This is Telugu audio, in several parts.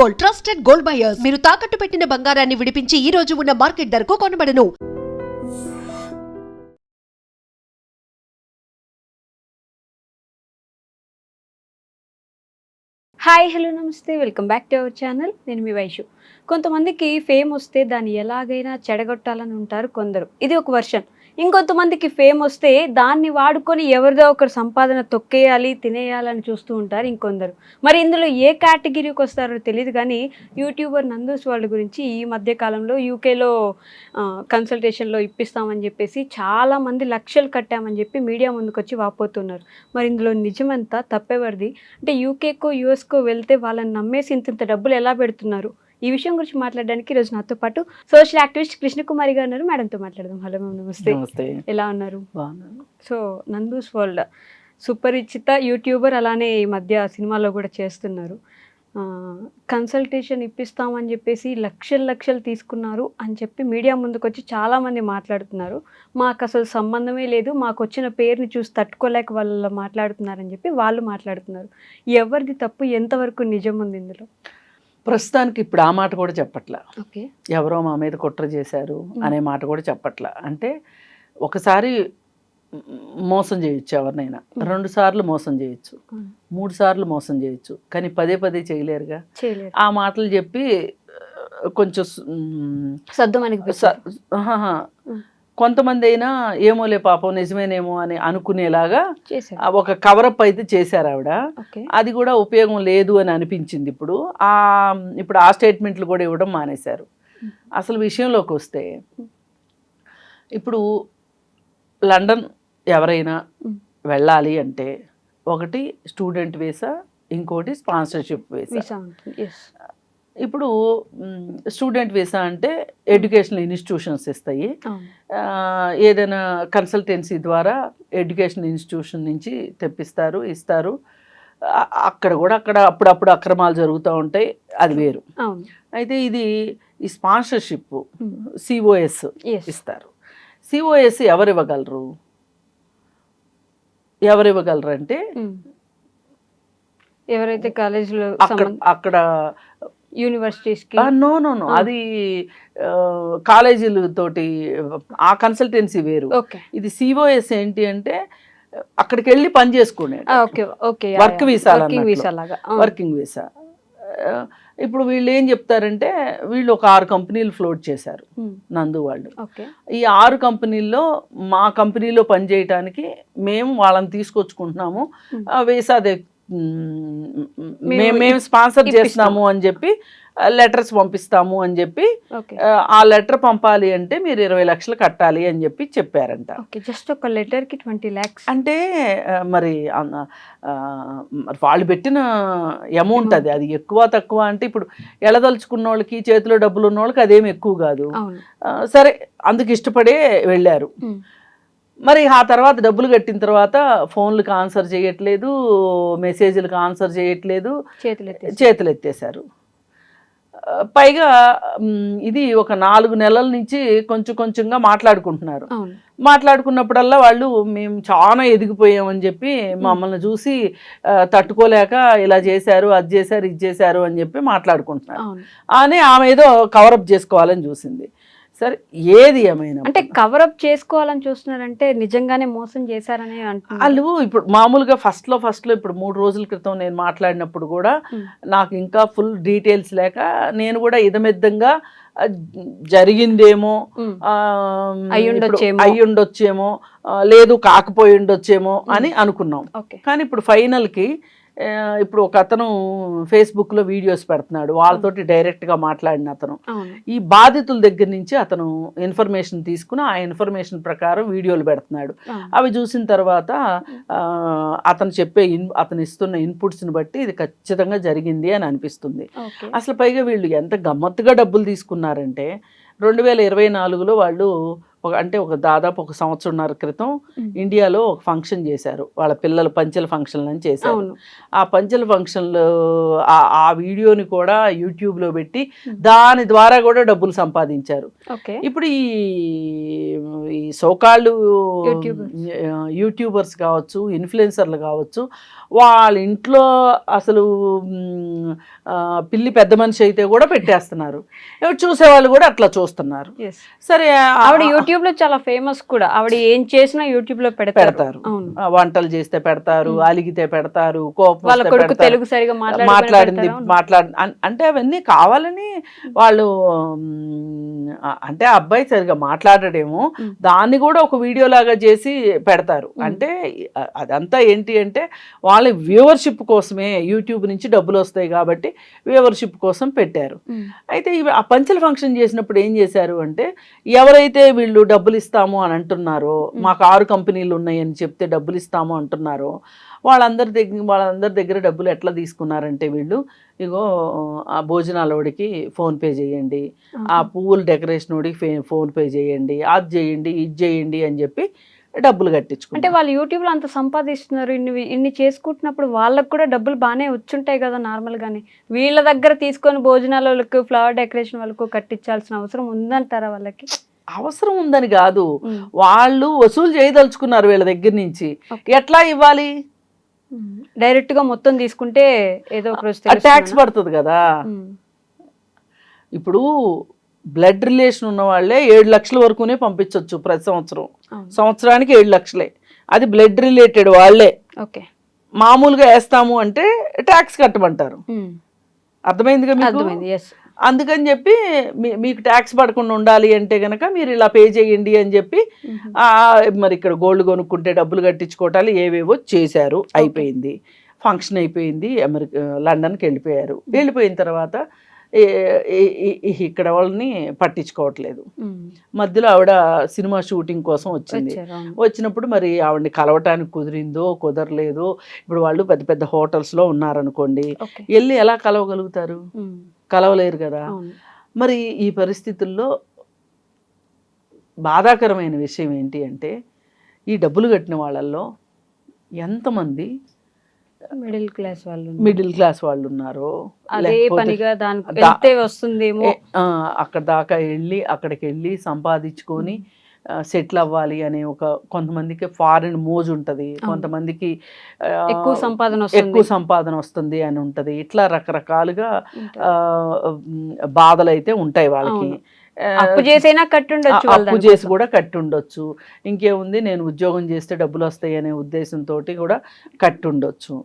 Gold, trusted gold buyers. మీరు తాకట్టు పెట్టిన బంగారాన్ని విడిపించి ఈ రోజు ఉన్న మార్కెట్ ధరకు కొనబడను. హాయ్ హలో నమస్తే welcome back to our channel. నేను మీ వైషు. కొంతమందికి ఫేమ్ వస్తే దాన్ని ఎలాగైనా చెడగొట్టాలని ఉంటారు కొందరు, ఇది ఒక వర్షన్. ఇంకొంతమందికి ఫేమ్ వస్తే దాన్ని వాడుకొని ఎవరిదో ఒకరు సంపాదన తొక్కేయాలి తినేయాలని చూస్తూ ఉంటారు ఇంకొందరు. మరి ఇందులో ఏ కేటగిరీకి వస్తారో తెలియదు కానీ యూట్యూబర్ నందూస్ వాళ్ళ గురించి ఈ మధ్య కాలంలో యూకేలో కన్సల్టేషన్లో ఇప్పిస్తామని చెప్పేసి చాలామంది లక్షలు కట్టామని చెప్పి మీడియా ముందుకు వచ్చి వాపోతున్నారు. మరి ఇందులో నిజమంతా తప్పెవరిది? అంటే యూకేకో యూఎస్కో వెళ్తే వాళ్ళని నమ్మేసి ఇంత డబ్బులు ఎలా పెడుతున్నారు? ఈ విషయం గురించి మాట్లాడడానికి ఈరోజు నాతో పాటు సోషల్ యాక్టివిస్ట్ కృష్ణకుమారి గారు ఉన్నారు. మేడంతో మాట్లాడదాం. హలో మ్యామ్, నమస్తే. ఎలా ఉన్నారు? సో నందూస్ వరల్డ్ సుపరిచిత యూట్యూబర్, అలానే ఈ మధ్య సినిమాలో కూడా చేస్తున్నారు. కన్సల్టేషన్ ఇప్పిస్తామని చెప్పేసి లక్షలు తీసుకున్నారు అని చెప్పి మీడియా ముందుకు వచ్చి చాలామంది మాట్లాడుతున్నారు. మాకు అసలు సంబంధమే లేదు, మాకు వచ్చిన పేరుని చూసి తట్టుకోలేక వాళ్ళు మాట్లాడుతున్నారని చెప్పి వాళ్ళు మాట్లాడుతున్నారు. ఎవరిది తప్పు, ఎంతవరకు నిజం ఉంది ఇందులో? ప్రస్తుతానికి ఇప్పుడు ఆ మాట కూడా చెప్పట్లా. ఓకే, ఎవరో మా మీద కుట్ర చేశారు అనే మాట కూడా చెప్పట్లా. అంటే ఒకసారి మోసం చేయొచ్చు ఎవరినైనా, 2 సార్లు మోసం చేయొచ్చు, 3 సార్లు మోసం చేయొచ్చు, కానీ పదే చేయలేరుగా. ఆ మాటలు చెప్పి కొంచెం కొంతమంది అయినా ఏమోలే పాపం నిజమేనేమో అని అనుకునేలాగా ఒక కవరప్ అయితే చేశారు ఆవిడ. అది కూడా ఉపయోగం లేదు అని అనిపించింది. ఇప్పుడు ఆ స్టేట్మెంట్లు కూడా ఇవ్వడం మానేశారు. అసలు విషయంలోకి వస్తే ఇప్పుడు లండన్ ఎవరైనా వెళ్ళాలి అంటే ఒకటి స్టూడెంట్ వీసా, ఇంకోటి స్పాన్సర్షిప్ వీసా. ఇప్పుడు స్టూడెంట్ వీసా అంటే ఎడ్యుకేషనల్ ఇన్స్టిట్యూషన్స్ ఇస్తాయి. ఏదైనా కన్సల్టెన్సీ ద్వారా ఎడ్యుకేషనల్ ఇన్స్టిట్యూషన్ నుంచి తెప్పిస్తారు, ఇస్తారు. అక్కడ అప్పుడప్పుడు అక్రమాలు జరుగుతూ ఉంటాయి, అది వేరు. అయితే ఈ స్పాన్సర్షిప్ సిఓఎస్ ఇస్తారు. సిఓఎస్ ఎవరు ఇవ్వగలరు అంటే ఎవరైతే కాలేజీలో అక్కడ యూనివర్సిటీస్కి నో అది కాలేజీలతోటి ఆ కన్సల్టెన్సీ వేరు. ఇది సిఓఎస్ ఏంటి అంటే అక్కడికి వెళ్ళి పని చేసుకునే వర్క్ వీసా. Working visa. ఇప్పుడు వీళ్ళు ఏం చెప్తారంటే వీళ్ళు ఒక 6 కంపెనీలు ఫ్లోట్ చేశారు నందు వాళ్ళు. ఈ 6 కంపెనీల్లో మా కంపెనీలో పనిచేయటానికి మేము వాళ్ళని తీసుకొచ్చుకుంటున్నాము, వీసా మేము స్పాన్సర్ చేస్తున్నాము అని చెప్పి లెటర్స్ పంపిస్తాము అని చెప్పి, ఆ లెటర్ పంపాలి అంటే మీరు 20 లక్షలు కట్టాలి అని చెప్పి చెప్పారంట. జస్ట్ ఒక లెటర్కి 20 lakhs అంటే మరి వాళ్ళు పెట్టిన అమౌంట్ అది ఎక్కువ తక్కువ అంటే ఇప్పుడు ఎలదలుచుకున్న వాళ్ళకి చేతిలో డబ్బులు ఉన్న వాళ్ళకి అదేమి ఎక్కువ కాదు. సరే, అందుకు ఇష్టపడే వెళ్ళారు. మరి ఆ తర్వాత డబ్బులు కట్టిన తర్వాత ఫోన్లకు ఆన్సర్ చేయట్లేదు, మెసేజ్లకు ఆన్సర్ చేయట్లేదు, చేతులు ఎత్తేసారు. పైగా ఇది ఒక 4 నెలల నుంచి కొంచెంగా మాట్లాడుకుంటున్నారు. మాట్లాడుకున్నప్పుడల్లా వాళ్ళు మేము చాలా ఎదిగిపోయామని చెప్పి మమ్మల్ని చూసి తట్టుకోలేక ఇలా చేశారు, అది చేశారు, ఇది చేశారు అని చెప్పి మాట్లాడుకుంటున్నారు. అని ఆమె ఏదో కవరప్ చేసుకోవాలని చూసింది. సరే, ఏది ఏమైనా అంటే కవరప్ చేసుకోవాలని చూస్తున్నారంటే నిజంగానే మోసం చేశారని అంటున్నారు వాళ్ళు. ఇప్పుడు మామూలుగా ఫస్ట్లో ఇప్పుడు 3 రోజుల క్రితం నేను మాట్లాడినప్పుడు కూడా నాకు ఇంకా ఫుల్ డీటెయిల్స్ లేక నేను కూడా ఇదమిద్దంగా జరిగిందేమో, అయ్యుండొచ్చేమో, లేదు కాకపోయి ఉండొచ్చేమో అని అనుకున్నాం. కానీ ఇప్పుడు ఫైనల్కి ఇప్పుడు ఒక అతను ఫేస్బుక్లో వీడియోస్ పెడుతున్నాడు, వాళ్ళతోటి డైరెక్ట్గా మాట్లాడిన అతను. ఈ బాధితుల దగ్గర నుంచి అతను ఇన్ఫర్మేషన్ తీసుకుని ఆ ఇన్ఫర్మేషన్ ప్రకారం వీడియోలు పెడుతున్నాడు. అవి చూసిన తర్వాత అతను ఇస్తున్న ఇన్పుట్స్ని బట్టి ఇది ఖచ్చితంగా జరిగింది అని అనిపిస్తుంది. అసలు పైగా వీళ్ళు ఎంత గమ్మత్తుగా డబ్బులు తీసుకున్నారంటే 2024లో వాళ్ళు దాదాపు 1 సంవత్సరంన్నర క్రితం ఇండియాలో ఒక ఫంక్షన్ చేశారు. వాళ్ళ పిల్లల పంచెల ఫంక్షన్ అని చేశారు. ఆ పంచెల ఫంక్షన్లో ఆ వీడియోని కూడా యూట్యూబ్లో పెట్టి దాని ద్వారా కూడా డబ్బులు సంపాదించారు. ఇప్పుడు ఈ సోకాళ్ళు యూట్యూబర్స్ కావచ్చు, ఇన్ఫ్లుయెన్సర్లు కావచ్చు, వాళ్ళ ఇంట్లో అసలు పిల్లి పెద్ద మనిషి అయితే కూడా పెట్టేస్తున్నారు, చూసేవాళ్ళు కూడా అట్లా చూస్తున్నారు. సరే ఆవిడ యూట్యూబ్ లో చాలా ఫేమస్ కూడా, ఆవిడ ఏం చేసినా యూట్యూబ్ లో పెడతారు, వంటలు చేస్తే పెడతారు, అలిగితే పెడతారు, కోపం వాళ్ళ కొడుకు తెలుగు సరిగా మాట్లాడింది అంటే అవన్నీ కావాలని వాళ్ళు, అంటే అబ్బాయి సరిగా మాట్లాడడేమో దాన్ని కూడా ఒక వీడియో లాగా చేసి పెడతారు. అంటే అదంతా ఏంటి అంటే వాళ్ళ వ్యూవర్షిప్ కోసమే, యూట్యూబ్ నుంచి డబ్బులు వస్తాయి కాబట్టి వ్యూవర్షిప్ కోసం పెట్టారు. అయితే ఆ పంచల ఫంక్షన్ చేసినప్పుడు ఏం చేశారు అంటే, ఎవరైతే వీళ్ళు డబ్బులు ఇస్తాము అని అంటున్నారో, మాకు 6 కంపెనీలు ఉన్నాయని చెప్తే డబ్బులు ఇస్తాము అంటున్నారో, వాళ్ళందరి దగ్గర డబ్బులు ఎట్లా తీసుకున్నారంటే వీళ్ళు, ఇగో ఆ భోజనాలవాడికి ఫోన్పే చేయండి, ఆ పువ్వుల డెకరేషన్ వాడికి ఫోన్పే చేయండి, అది చేయండి, ఇది చేయండి అని చెప్పి డబ్బులు కట్టించుకుంటారు. అంటే వాళ్ళు యూట్యూబ్ లో అంత సంపాదిస్తున్నారు, ఇన్ని చేసుకుంటున్నప్పుడు వాళ్ళకు కూడా డబ్బులు బాగానే వచ్చుంటాయి కదా నార్మల్ గానే. వీళ్ళ దగ్గర తీసుకొని భోజనాల వాళ్ళకు, ఫ్లవర్ డెకరేషన్ వాళ్ళకు కట్టించాల్సిన అవసరం ఉందంటారా? వాళ్ళకి అవసరం ఉందని కాదు, వాళ్ళు వసూలు చేయదలుచుకున్నారు వీళ్ళ దగ్గర నుంచి. ఎట్లా ఇవ్వాలి? డైరెక్ట్ గా మొత్తం తీసుకుంటే ఏదో ట్యాక్స్ పడుతుంది కదా. ఇప్పుడు బ్లడ్ రిలేషన్ ఉన్న వాళ్ళే 7 లక్షల వరకునే పంపించవచ్చు ప్రతి సంవత్సరం, సంవత్సరానికి 7 లక్షలే. అది బ్లడ్ రిలేటెడ్ వాళ్ళే. మామూలుగా వేస్తాము అంటే ట్యాక్స్ కట్టమంటారు. అర్థమైందిగా మీకు? అందుకని చెప్పి మీకు ట్యాక్స్ పడకుండా ఉండాలి అంటే గనక మీరు ఇలా పే చేయండి అని చెప్పి, మరి ఇక్కడ గోల్డ్ కొనుక్కుంటే డబ్బులు కట్టించుకోవటాలు ఏవేవో చేశారు. అయిపోయింది, ఫంక్షన్ అయిపోయింది, లండన్కి వెళ్ళిపోయారు. వెళ్ళిపోయిన తర్వాత ఇక్కడ వాళ్ళని పట్టించుకోవట్లేదు. మధ్యలో ఆవిడ సినిమా షూటింగ్ కోసం వచ్చింది. వచ్చినప్పుడు మరి ఆవిడని కలవటానికి కుదిరిందో కుదరలేదో, ఇప్పుడు వాళ్ళు పెద్ద పెద్ద హోటల్స్లో ఉన్నారనుకోండి, వెళ్ళి ఎలా కలవగలుగుతారు? కలవలేరు కదా. మరి ఈ పరిస్థితుల్లో బాధాకరమైన విషయం ఏంటి అంటే, ఈ డబ్బులు కట్టిన వాళ్ళల్లో ఎంతమంది మిడిల్ క్లాస్ వాళ్ళు ఉన్నారో, అక్కడ దాకా వెళ్ళి అక్కడికి వెళ్ళి సంపాదించుకొని సెటిల్ అవ్వాలి అనే ఒక, కొంతమందికి ఫారిన్ మోజు ఉంటుంది, కొంతమందికి ఎక్కువ సంపాదన వస్తుంది అని ఉంటుంది. ఇట్లా రకరకాలుగా బాధలు అయితే ఉంటాయి వాళ్ళకి. అప్పు చేసైనా కట్టుండొచ్చు, అప్పు చేసి కూడా కట్టుండొచ్చు. ఇంకేముంది, నేను ఉద్యోగం చేస్తే డబ్బులు వస్తాయి అనే ఉద్దేశంతో కూడా కట్టుండొచ్చు.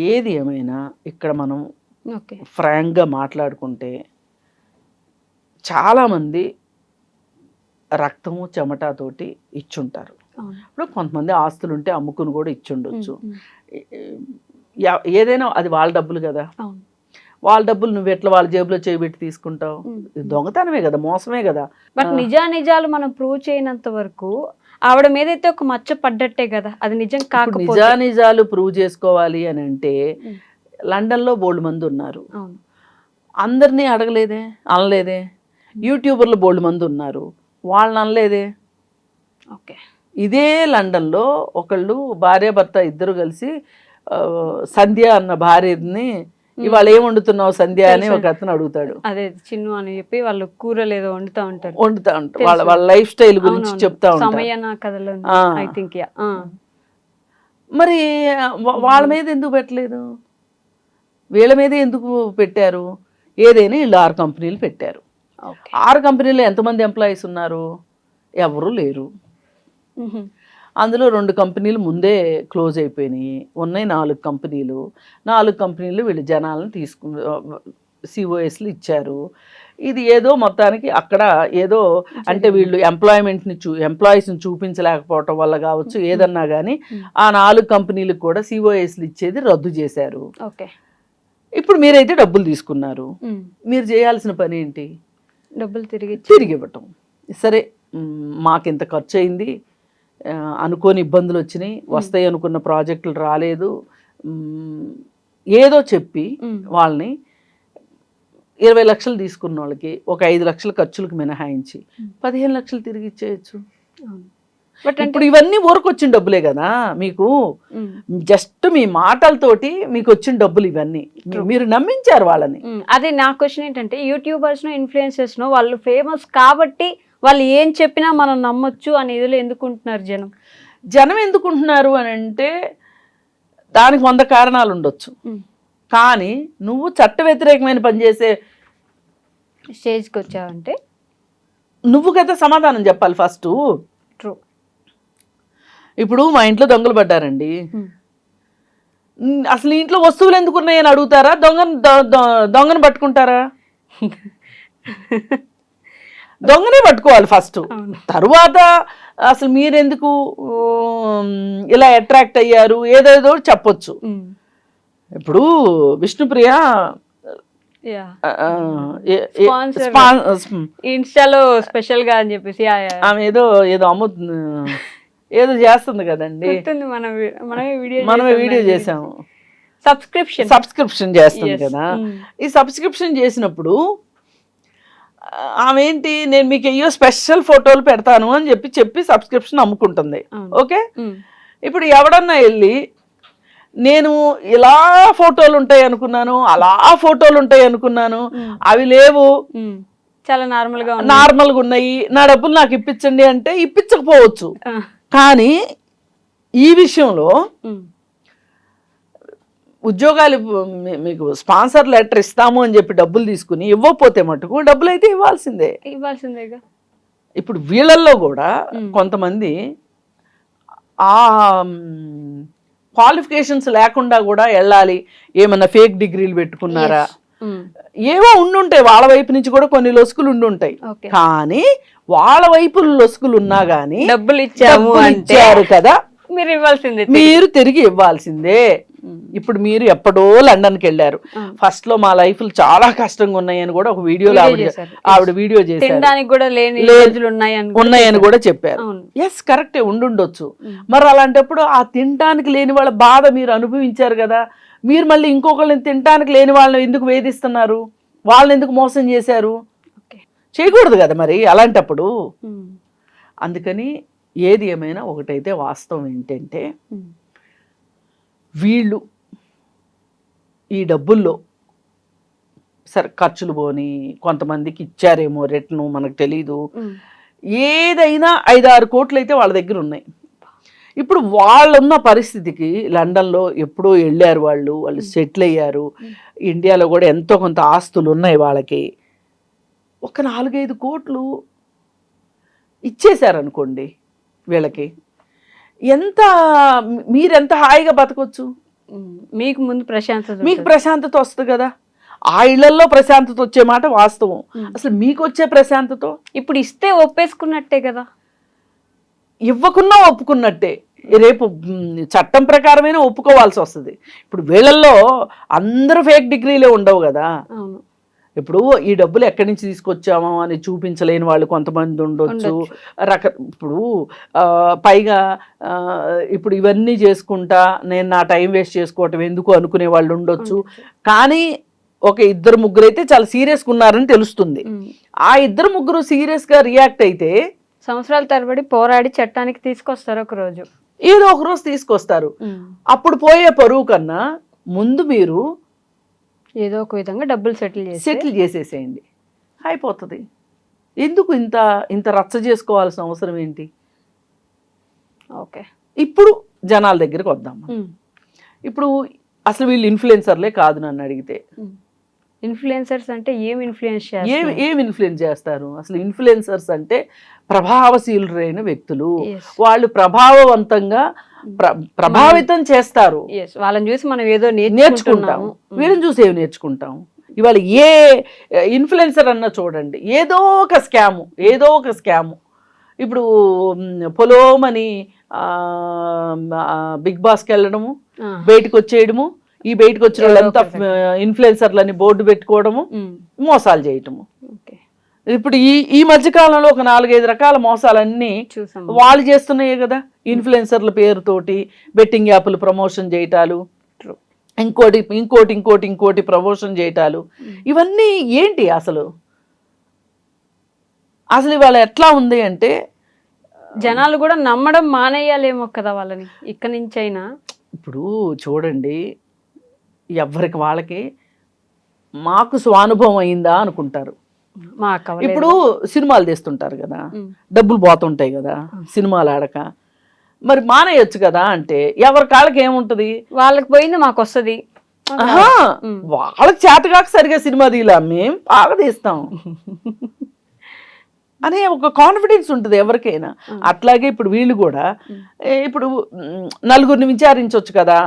ఏది ఏమైనా ఇక్కడ మనం ఫ్రాంక్గా మాట్లాడుకుంటే, చాలామంది రక్తము చెమటతోటి ఇచ్చుంటారు. ఇప్పుడు కొంతమంది ఆస్తులు ఉంటే అమ్ముకుని కూడా ఇచ్చుండొచ్చు. ఏదైనా అది వాళ్ళ డబ్బులు కదా, వాళ్ళ డబ్బులు నువ్వు ఎట్లా వాళ్ళ జేబులో చేయబెట్టి తీసుకుంటావు? దొంగతనమే కదా, మోసమే కదా. బట్ నిజాలు మనం ప్రూవ్ చేయనంత వరకు ఆవిడ మీద అయితే ఒక మచ్చ పడ్డట్టే కదా, అది నిజం కాకపోతే. నిజాలు ప్రూవ్ చేసుకోవాలి అని అంటే లండన్లో బోల్డ్ మంది ఉన్నారు, అందరినీ అడగలేదే, అనలేదే. యూట్యూబర్లు బోల్డ్ మంది ఉన్నారు, వాళ్ళని అనలేదే. ఇదే లండన్లో ఒకళ్ళు భార్యాభర్త ఇద్దరు కలిసి, సంధ్య అన్న భార్యని, ఇవాళ ఏం వండుతున్నావు సంధ్య అని ఒక అతను అడుగుతాడు. అదే చిన్ను అని చెప్పి వాళ్ళు కూరలు ఏదో వండుతా ఉంటారు. వాళ్ళ లైఫ్ స్టైల్ గురించి చెప్తా కథలో. మరి వాళ్ళ మీద ఎందుకు పెట్టలేదు, వీళ్ళ మీద ఎందుకు పెట్టారు? ఏదైనా వీళ్ళు 6 కంపెనీలు పెట్టారు. 6 కంపెనీలో ఎంతమంది ఎంప్లాయీస్ ఉన్నారు? ఎవరు లేరు. అందులో 2 కంపెనీలు ముందే క్లోజ్ అయిపోయినాయి, ఉన్నాయి 4 కంపెనీలు. 4 కంపెనీలు వీళ్ళు జనాలను సిఓఎస్లు ఇచ్చారు. ఇది ఏదో మొత్తానికి అక్కడ ఏదో, అంటే వీళ్ళు ఎంప్లాయీస్ని చూపించలేకపోవటం వల్ల కావచ్చు, ఏదన్నా కానీ ఆ 4 కంపెనీలకు కూడా సిఓఎస్లు ఇచ్చేది రద్దు చేశారు. ఇప్పుడు మీరైతే డబ్బులు తీసుకున్నారు, మీరు చేయాల్సిన పని ఏంటి? డబ్బులు తిరిగి ఇవ్వటం. సరే, మాకింత ఖర్చు అయింది, అనుకోని ఇబ్బందులు వచ్చినాయి, వస్తాయి అనుకున్న ప్రాజెక్టులు రాలేదు, ఏదో చెప్పి వాళ్ళని 20 లక్షలు తీసుకున్న వాళ్ళకి ఒక 5 లక్షల ఖర్చులకు మినహాయించి 15 లక్షలు తిరిగి ఇచ్చేయచ్చు. ఇప్పుడు ఇవన్నీ ఊరకొచ్చిన డబ్బులే కదా మీకు, జస్ట్ మీ మాటలతోటి మీకు వచ్చిన డబ్బులు ఇవన్నీ, మీరు నమ్మించారు వాళ్ళని. అదే నా క్వశ్చన్ ఏంటంటే, యూట్యూబర్స్ ఇన్ఫ్లుయెన్సర్స్ వాళ్ళు ఫేమస్ కాబట్టి వాళ్ళు ఏం చెప్పినా మనం నమ్మొచ్చు అని ఇదిలో ఎందుకుంటున్నారు జనం? ఎందుకుంటున్నారు అని అంటే, దానికి 100 కారణాలు ఉండొచ్చు. కానీ నువ్వు చట్ట వ్యతిరేకమైన పని చేసే స్టేజ్కి వచ్చావంటే నువ్వు కదా సమాధానం చెప్పాలి ఫస్ట్. ట్రూ. ఇప్పుడు మా ఇంట్లో దొంగలు పడ్డారండి, అసలు ఇంట్లో వస్తువులు ఎందుకు ఉన్నాయని అడుగుతారా? దొంగను పట్టుకుంటారా? దొంగనే పట్టుకోవాలి ఫస్ట్. తరువాత అసలు మీరెందుకు ఇలా అట్రాక్ట్ అయ్యారు ఏదేదో చెప్పొచ్చు. ఇప్పుడు విష్ణుప్రియ ఇన్స్టాలో స్పెషల్ గా అని చెప్పేసి ఆమె ఏదో అమ్ముతుంది, ఏదో చేస్తుంది కదండి, మనమే వీడియో చేసాము, సబ్స్క్రిప్షన్ చేస్తుంది కదా. ఈ సబ్స్క్రిప్షన్ చేసినప్పుడు ఆమె ఏంటి, నేను మీకు అయ్యో స్పెషల్ ఫోటోలు పెడతాను అని చెప్పి సబ్స్క్రిప్షన్ అమ్ముకుంటుంది. ఓకే, ఇప్పుడు ఎవడన్నా వెళ్ళి నేను ఇలా ఫోటోలు ఉంటాయి అనుకున్నాను, అలా ఫోటోలు ఉంటాయి అనుకున్నాను, అవి లేవు, చాలా నార్మల్గా ఉన్నాయి, నా డబ్బులు నాకు ఇప్పించండి అంటే ఇప్పించకపోవచ్చు. కానీ ఈ విషయంలో ఉద్యోగాలు మీకు స్పాన్సర్ లెటర్ ఇస్తాము అని చెప్పి డబ్బులు తీసుకుని ఇవ్వకపోతే మటుకు డబ్బులు అయితే ఇవ్వాల్సిందేగా. ఇప్పుడు వీళ్ళల్లో కూడా కొంతమంది ఆ క్వాలిఫికేషన్స్ లేకుండా కూడా వెళ్ళాలి, ఏమన్నా ఫేక్ డిగ్రీలు పెట్టుకున్నారా, ఏవో ఉండుంటాయి వాళ్ళ వైపు నుంచి కూడా కొన్ని లొసుకులు ఉండుంటాయి. కానీ వాళ్ళ వైపు లొసుకులు ఉన్నా గానీ డబ్బులు ఇచ్చారు కదా, మీరు తిరిగి ఇవ్వాల్సిందే. ఇప్పుడు మీరు ఎప్పుడో లండన్కి వెళ్ళారు, ఫస్ట్ లో మా లైఫ్ చాలా కష్టంగా ఉన్నాయని కూడా ఒక వీడియోలో ఆవిడ వీడియో చేశారు, ఉన్నాయని కూడా చెప్పారు. ఎస్ కరెక్టే, ఉండుండొచ్చు. మరి అలాంటప్పుడు ఆ తినడానికి లేని వాళ్ళ బాధ మీరు అనుభవించారు కదా, మీరు మళ్ళీ ఇంకొకళ్ళని తినడానికి లేని వాళ్ళని ఎందుకు వేధిస్తున్నారు, వాళ్ళని ఎందుకు మోసం చేశారు? చేయకూడదు కదా మరి అలాంటప్పుడు. అందుకని ఏది ఏమైనా ఒకటైతే వాస్తవం ఏంటంటే, వీళ్ళు ఈ డబ్బుల్లో సరే ఖర్చులు పోని కొంతమందికి ఇచ్చారేమో రిటర్ను, మనకు తెలీదు. ఏదైనా 5-6 కోట్లు అయితే వాళ్ళ దగ్గర ఉన్నాయి. ఇప్పుడు వాళ్ళున్న పరిస్థితికి లండన్లో ఎప్పుడో వెళ్ళారు, వాళ్ళు సెటిల్ అయ్యారు, ఇండియాలో కూడా ఎంతో కొంత ఆస్తులు ఉన్నాయి వాళ్ళకి. ఒక 4-5 కోట్లు ఇచ్చేశారనుకోండి వీళ్ళకి, మీరెంత హాయిగా బతకొచ్చు. మీకు ప్రశాంతత వస్తుంది కదా. ఆ ఇళ్లలో ప్రశాంతత వచ్చే మాట వాస్తవం. అసలు మీకు వచ్చే ప్రశాంతత ఇప్పుడు ఇస్తే ఒప్పేసుకున్నట్టే కదా, ఇవ్వకున్నా ఒప్పుకున్నట్టే. రేపు చట్టం ప్రకారమైనా ఒప్పుకోవాల్సి వస్తుంది. ఇప్పుడు వీళ్ళల్లో అందరూ ఫేక్ డిగ్రీలే ఉండవు కదా. ఇప్పుడు ఈ డబ్బులు ఎక్కడి నుంచి తీసుకొచ్చామో అని చూపించలేని వాళ్ళు కొంతమంది ఉండొచ్చు. ఇప్పుడు పైగా ఇప్పుడు ఇవన్నీ చేసుకుంటా నేను నా టైం వేస్ట్ చేసుకోవటం ఎందుకు అనుకునే వాళ్ళు ఉండొచ్చు. కానీ ఒక 2-3 అయితే చాలా సీరియస్గా ఉన్నారని తెలుస్తుంది. ఆ 2-3 సీరియస్గా రియాక్ట్ అయితే సంవత్సరాల తరబడి పోరాడి చట్టానికి తీసుకొస్తారు, ఒక రోజు ఏదో ఒక రోజు తీసుకొస్తారు. అప్పుడు పోయే పరువు కన్నా ముందు మీరు ఏదో ఒక విధంగా డబ్బులు సెటిల్ చేసేసేయండి, అయిపోతుంది. ఎందుకు ఇంత రచ్చ చేసుకోవాల్సిన అవసరం ఏంటి? ఓకే, ఇప్పుడు జనాల దగ్గరికి వద్దాం. ఇప్పుడు అసలు వీళ్ళు ఇన్ఫ్లుయెన్సర్లే కాదు నన్ను అడిగితే. ఇన్ఫ్లుయెన్సర్స్ అంటే ఏం ఇన్ఫ్లుయెన్స్ చేస్తారు? అసలు ఇన్ఫ్లుయెన్సర్స్ అంటే ప్రభావశీలురైన వ్యక్తులు. వాళ్ళు ప్రభావవంతంగా ప్రభావితం చేస్తారు. వాళ్ళని చూసి మనం ఏదో నేర్చుకుంటాం, వీళ్ళని చూసి ఏమి నేర్చుకుంటాం? ఇవాళ ఏ ఇన్ఫ్లుయెన్సర్ అన్నా చూడండి, ఏదో ఒక స్కాము. ఇప్పుడు పొలోమని బిగ్ బాస్కి వెళ్ళడము, బయటకు వచ్చేయడము, ఈ బయటకు వచ్చిన వాళ్ళంతా ఇన్ఫ్లుయెన్సర్లని బోర్డు పెట్టుకోవడము, మోసాలు చేయటము. ఇప్పుడు ఈ మధ్య కాలంలో ఒక 4-5 రకాల మోసాలన్నీ వాళ్ళు చేస్తున్నాయే కదా. ఇన్ఫ్లుయెన్సర్ల పేరుతోటి బెట్టింగ్ యాప్లు ప్రమోషన్ చేయటాలు, ఇంకోటి ప్రమోషన్ చేయటాలు, ఇవన్నీ ఏంటి అసలు ఇవాళ ఎట్లా ఉంది అంటే జనాలు కూడా నమ్మడం మానేయాలేమో కదా వాళ్ళని ఇక్కడి నుంచి అయినా. ఇప్పుడు చూడండి, ఎవరికి వాళ్ళకి మాకు స్వానుభవం అయిందా అనుకుంటారు. ఇప్పుడు సినిమాలు తీస్తుంటారు కదా, డబ్బులు పోతుంటాయి కదా సినిమాలు ఆడక. మరి మానేయొచ్చు కదా అంటే ఎవరి కాళ్ళకి ఏముంటది, వాళ్ళకి పోయింది మాకు వస్తుంది. ఆహా, వాళ్ళకి చేతగాక సరిగా సినిమా తీలా, మేము బాగా తీస్తాం అనే ఒక కాన్ఫిడెన్స్ ఉంటుంది ఎవరికైనా. అట్లాగే ఇప్పుడు వీళ్ళు కూడా ఇప్పుడు నలుగురిని విచారించవచ్చు కదా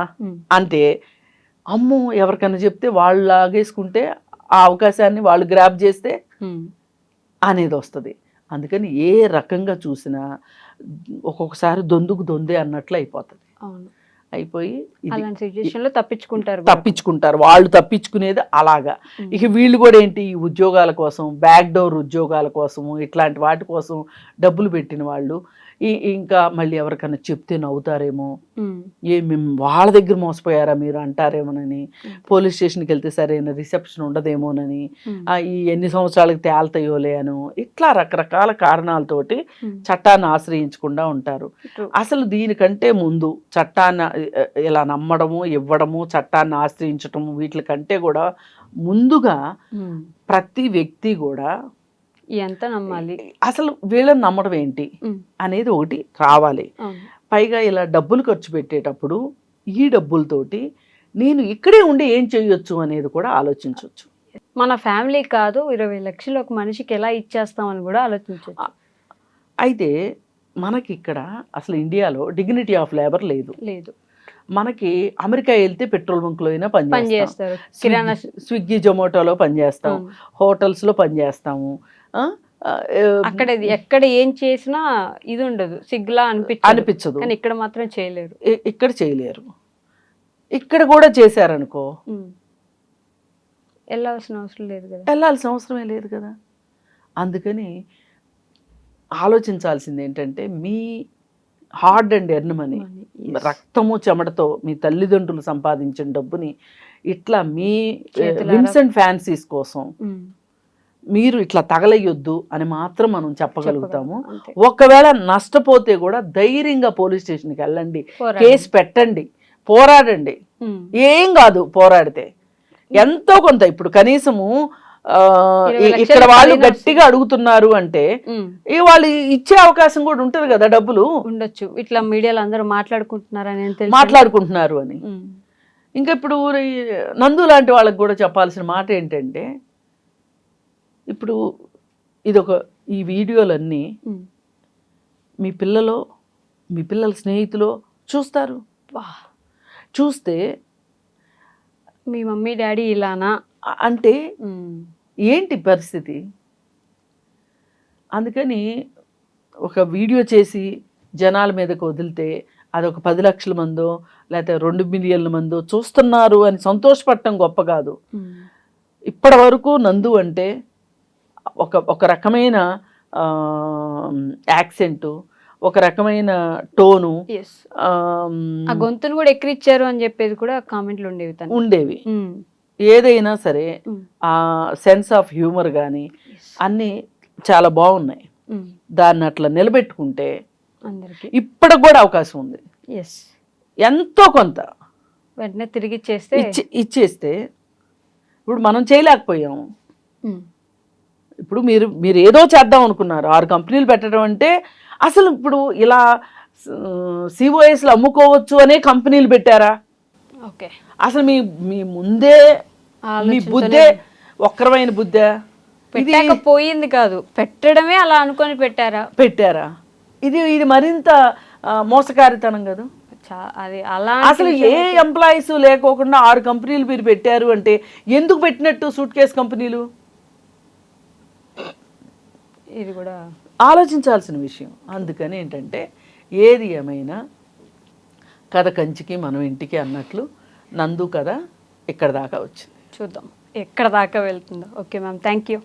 అంటే, అమ్మో ఎవరికైనా చెప్తే వాళ్ళు లాగేసుకుంటే ఆ అవకాశాన్ని వాళ్ళు గ్రాప్ చేస్తే అనేది వస్తుంది. అందుకని ఏ రకంగా చూసినా ఒక్కొక్కసారి దొందుకు దొందే అన్నట్లు అయిపోతుంది. అయిపోయి అలాంటి సిచ్యువేషన్ లో తప్పించుకుంటారు వాళ్ళు, తప్పించుకునేది అలాగా. ఇక వీళ్ళు కూడా ఏంటి, ఈ ఉద్యోగాల కోసం, బ్యాక్ డోర్ ఉద్యోగాల కోసము, ఇట్లాంటి వాటి కోసం డబ్బులు పెట్టిన వాళ్ళు ఇంకా మళ్ళీ ఎవరికైనా చెప్తే నవ్వుతారేమో, మేము వాళ్ళ దగ్గర మోసపోయారా మీరు అంటారేమోనని, పోలీస్ స్టేషన్కి వెళ్తే సరైన రిసెప్షన్ ఉండదేమోనని, ఈ ఎన్ని సంవత్సరాలకు తేల్తాయోలే అను, ఇట్లా రకరకాల కారణాలతోటి చట్టాన్ని ఆశ్రయించకుండా ఉంటారు. అసలు దీనికంటే ముందు చట్టాన్ని ఇలా నమ్మడము, ఇవ్వడము, చట్టాన్ని ఆశ్రయించటము, వీటికంటే కూడా ముందుగా ప్రతి వ్యక్తి కూడా ఎంత నమ్మాలి, అసలు వీళ్ళని నమ్మడం ఏంటి అనేది ఒకటి రావాలి. పైగా ఇలా డబ్బులు ఖర్చు పెట్టేటప్పుడు ఈ డబ్బులతోటి నేను ఇక్కడే ఉండి ఏం చేయొచ్చు అనేది కూడా ఆలోచించవచ్చు. మన ఫ్యామిలీ కాదు 20 లక్షలు ఒక మనిషికి ఎలా ఇచ్చేస్తామని కూడా ఆలోచించవచ్చు. అయితే మనకి ఇక్కడ అసలు ఇండియాలో డిగ్నిటీ ఆఫ్ లేబర్ లేదు. మనకి అమెరికా వెళ్తే పెట్రోల్ బంక్లో అయినా పనిచేస్తారు, స్విగ్గీ జొమాటోలో పనిచేస్తాం, హోటల్స్లో పనిచేస్తాము. అక్కడ ఎక్కడ ఏం చేసినా ఇది ఉండదు, సిగ్గులా అనిపించదు. కానీ ఇక్కడ మాత్రం చేయలేరు. ఇక్కడ చేయలేరు. ఇక్కడ కూడా చేశారనుకో వెళ్ళాల్సిన అవసరమే లేదు కదా. అందుకని ఆలోచించాల్సింది ఏంటంటే, మీ హార్డ్ అండ్ ఎర్న్ మనీ, రక్తము చెమటతో మీ తల్లిదండ్రులు సంపాదించిన డబ్బుని ఇట్లా మీ విమ్స్ అండ్ ఫ్యాన్సీస్ కోసం మీరు ఇట్లా తగలయ్యొద్దు అని మాత్రం మనం చెప్పగలుగుతాము. ఒకవేళ నష్టపోతే కూడా ధైర్యంగా పోలీస్ స్టేషన్కి వెళ్ళండి, కేసు పెట్టండి, పోరాడండి. ఏం కాదు పోరాడితే ఎంతో కొంత. ఇప్పుడు కనీసము ఇక్కడ వాళ్ళు గట్టిగా అడుగుతున్నారు అంటే వాళ్ళు ఇచ్చే అవకాశం కూడా ఉంటది కదా, డబ్బులు ఉండొచ్చు. ఇట్లా మీడియాలో అందరూ మాట్లాడుకుంటున్నారు అని. ఇంకా ఇప్పుడు నందు లాంటి వాళ్ళకి కూడా చెప్పాల్సిన మాట ఏంటంటే, ఇప్పుడు ఈ వీడియోలన్నీ మీ పిల్లల స్నేహితులు చూస్తారు. చూస్తే మీ మమ్మీ డాడీ ఇలానా అంటే ఏంటి పరిస్థితి? అందుకని ఒక వీడియో చేసి జనాల మీదకు వదిలితే అదొక 10 లక్షల మందో లేకపోతే 2 మిలియన్ల మందో చూస్తున్నారు అని సంతోషపడటం గొప్ప కాదు. ఇప్పటి వరకు నందు అంటే ఒక రకమైన యాక్సెంటు, ఒక రకమైన టోను, ఆ గొంతును కూడా ఎక్కిరిచ్చారు అని చెప్పేది కూడా కామెంట్లు ఉండేవి. ఏదైనా సరే ఆ సెన్స్ ఆఫ్ హ్యూమర్ కానీ అన్నీ చాలా బాగున్నాయి. దాన్ని అట్లా నిలబెట్టుకుంటే ఇప్పటికి కూడా అవకాశం ఉంది. ఎంతో కొంత వెంటనే తిరిగి ఇచ్చేస్తే ఇప్పుడు మనం చేయలేకపోయాము. ఇప్పుడు మీరు ఏదో చేద్దాం అనుకున్నారు, 6 కంపెనీలు పెట్టడం అంటే, అసలు ఇప్పుడు ఇలా సిఓఎస్లు అమ్ముకోవచ్చు అనే కంపెనీలు పెట్టారా? అసలు మీ ముందే మీ బుద్ధే వక్రమైన బుద్ధే? పోయింది కాదు, పెట్టడమే అలా అనుకొని పెట్టారా? ఇది మరింత మోసకారితనం కదా. అది అలా అసలు ఏ ఎంప్లాయీస్ లేకోకుండా 6 కంపెనీలు మీరు పెట్టారు అంటే ఎందుకు పెట్టినట్టు సూట్ కేస్ కంపెనీలు? ఇది కూడా ఆలోచించాల్సిన విషయం. అందుకని ఏంటంటే, ఏది ఏమైనా కథ కంచికి మనం ఇంటికి అన్నట్లు నందు కథ ఇక్కడ దాకా వచ్చింది. చూద్దాం ఎక్కడ దాకా వెళ్తుందో. Okay ma'am, thank you.